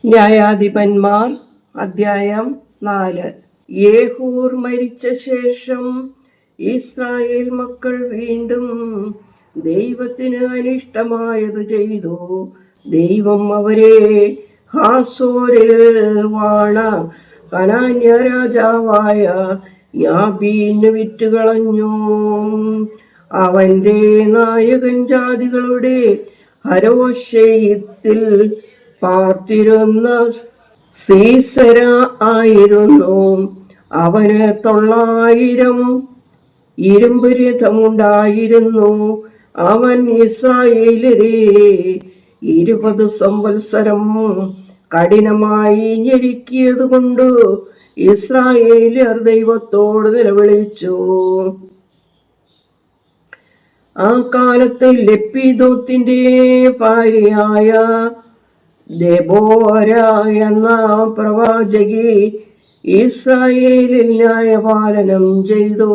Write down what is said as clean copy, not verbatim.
ന്യായാധിപന്മാർ അധ്യായം 4. യേഹൂർ മരിച്ച ശേഷം ഇസ്രായേൽ മക്കൾ വീണ്ടും ദൈവത്തിന് അനിഷ്ടമായത് ചെയ്തു. ദൈവം അവരെ ഹാസോരിൽ വാണ കനാന്യ രാജാവായ യാബീന് വിറ്റുകളഞ്ഞു. അവന്റെ നായകൻ ജാതികളുടെ ഹരോശയിൽ പാർത്തിരുന്ന സീസര ആയിരുന്നു. അവന് 900 ഇരുമ്പ് രഥമുണ്ടായിരുന്നു. അവൻ ഇസ്രായേലരെ 20 സംവത്സരം കഠിനമായി ഞെരുക്കിയത് കൊണ്ട് ഇസ്രായേലർ ദൈവത്തോട് നിലവിളിച്ചു. ആ കാലത്ത് ലെപ്പീദോത്തിന്റെ ഭാര്യയായ ദെബോര എന്ന പ്രവാചകി ഇസ്രായേലിൽ ന്യായപാലനം ചെയ്തു.